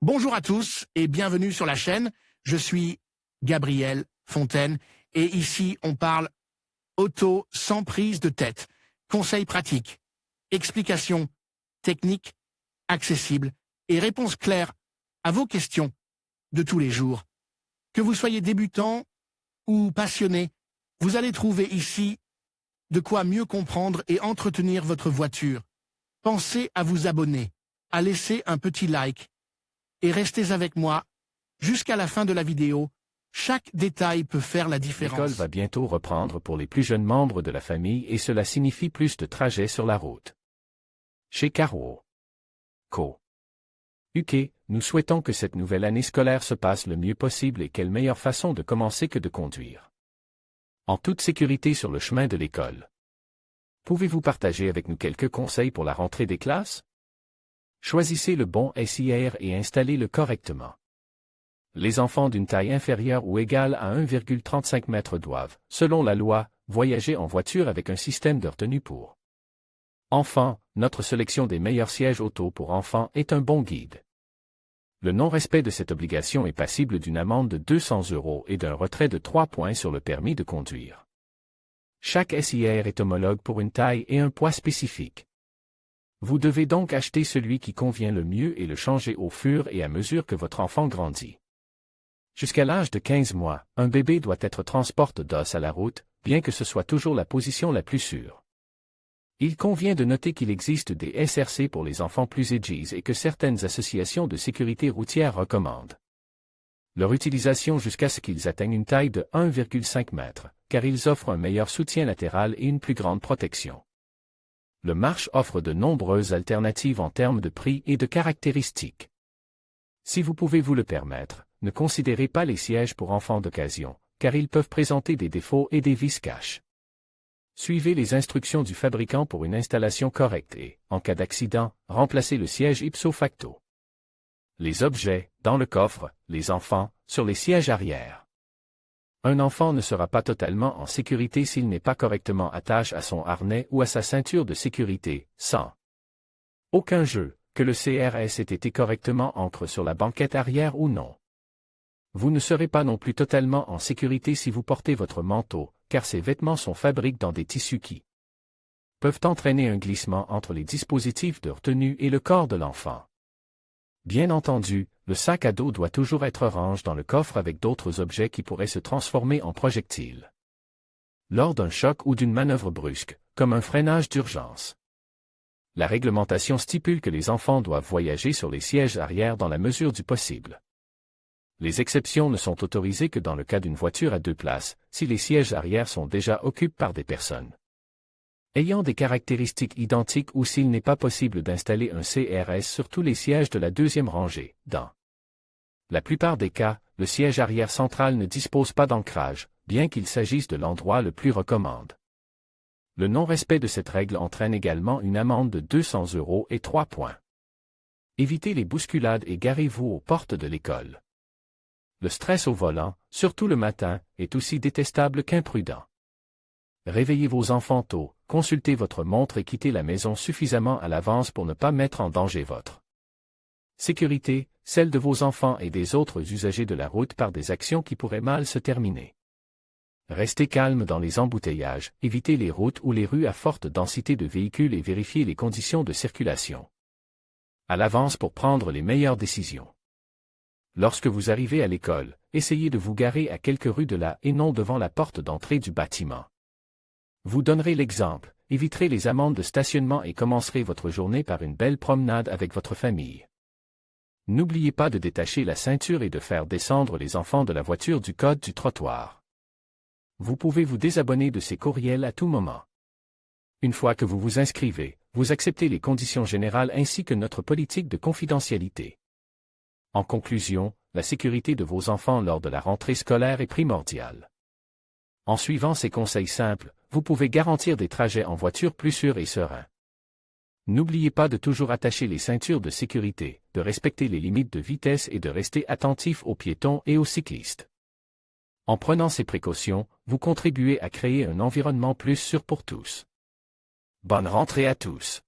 Bonjour à tous et bienvenue sur la chaîne. Je suis Gabriel Fontaine et ici on parle auto sans prise de tête. Conseils pratiques, explications techniques, accessibles et réponses claires à vos questions de tous les jours. Que vous soyez débutant ou passionné, vous allez trouver ici de quoi mieux comprendre et entretenir votre voiture. Pensez à vous abonner, à laisser un petit like et restez avec moi jusqu'à la fin de la vidéo. Chaque détail peut faire la différence. L'école va bientôt reprendre pour les plus jeunes membres de la famille et cela signifie plus de trajets sur la route. Chez Carwo Co. UK, nous souhaitons que cette nouvelle année scolaire se passe le mieux possible et quelle meilleure façon de commencer que de conduire en toute sécurité sur le chemin de l'école. Pouvez-vous partager avec nous quelques conseils pour la rentrée des classes? Choisissez le bon SIR et installez-le correctement. Les enfants d'une taille inférieure ou égale à 1,35 m doivent, selon la loi, voyager en voiture avec un système de retenue pour enfants. Notre sélection des meilleurs sièges auto pour enfants est un bon guide. Le non-respect de cette obligation est passible d'une amende de 200 € et d'un retrait de 3 points sur le permis de conduire. Chaque SIR est homologue pour une taille et un poids spécifique. Vous devez donc acheter celui qui convient le mieux et le changer au fur et à mesure que votre enfant grandit. Jusqu'à l'âge de 15 mois, un bébé doit être transporté d'os à la route, bien que ce soit toujours la position la plus sûre. Il convient de noter qu'il existe des SRC pour les enfants plus âgés et que certaines associations de sécurité routière recommandent leur utilisation jusqu'à ce qu'ils atteignent une taille de 1,5 m, car ils offrent un meilleur soutien latéral et une plus grande protection. Le Marche offre de nombreuses alternatives en termes de prix et de caractéristiques. Si vous pouvez vous le permettre, ne considérez pas les sièges pour enfants d'occasion, car ils peuvent présenter des défauts et des vis caches. Suivez les instructions du fabricant pour une installation correcte et, en cas d'accident, remplacez le siège ipso facto. Les objets, dans le coffre, les enfants, sur les sièges arrière. Un enfant ne sera pas totalement en sécurité s'il n'est pas correctement attaché à son harnais ou à sa ceinture de sécurité, sans aucun jeu, que le CRS ait été correctement ancré sur la banquette arrière ou non. Vous ne serez pas non plus totalement en sécurité si vous portez votre manteau, car ces vêtements sont fabriqués dans des tissus qui peuvent entraîner un glissement entre les dispositifs de retenue et le corps de l'enfant. Bien entendu, le sac à dos doit toujours être rangé dans le coffre avec d'autres objets qui pourraient se transformer en projectiles lors d'un choc ou d'une manœuvre brusque, comme un freinage d'urgence. La réglementation stipule que les enfants doivent voyager sur les sièges arrière dans la mesure du possible. Les exceptions ne sont autorisées que dans le cas d'une voiture à 2 places, si les sièges arrière sont déjà occupés par des personnes ayant des caractéristiques identiques ou s'il n'est pas possible d'installer un CRS sur tous les sièges de la deuxième rangée. Dans la plupart des cas, le siège arrière central ne dispose pas d'ancrage, bien qu'il s'agisse de l'endroit le plus recommandé. Le non-respect de cette règle entraîne également une amende de 200 € et 3 points. Évitez les bousculades et garez-vous aux portes de l'école. Le stress au volant, surtout le matin, est aussi détestable qu'imprudent. Réveillez vos enfants tôt, consultez votre montre et quittez la maison suffisamment à l'avance pour ne pas mettre en danger votre sécurité, celle de vos enfants et des autres usagers de la route par des actions qui pourraient mal se terminer. Restez calme dans les embouteillages, évitez les routes ou les rues à forte densité de véhicules et vérifiez les conditions de circulation à l'avance pour prendre les meilleures décisions. Lorsque vous arrivez à l'école, essayez de vous garer à quelques rues de là et non devant la porte d'entrée du bâtiment. Vous donnerez l'exemple, éviterez les amendes de stationnement et commencerez votre journée par une belle promenade avec votre famille. N'oubliez pas de détacher la ceinture et de faire descendre les enfants de la voiture du code du trottoir. Vous pouvez vous désabonner de ces courriels à tout moment. Une fois que vous vous inscrivez, vous acceptez les conditions générales ainsi que notre politique de confidentialité. En conclusion, la sécurité de vos enfants lors de la rentrée scolaire est primordiale. En suivant ces conseils simples, vous pouvez garantir des trajets en voiture plus sûrs et sereins. N'oubliez pas de toujours attacher les ceintures de sécurité, de respecter les limites de vitesse et de rester attentif aux piétons et aux cyclistes. En prenant ces précautions, vous contribuez à créer un environnement plus sûr pour tous. Bonne rentrée à tous.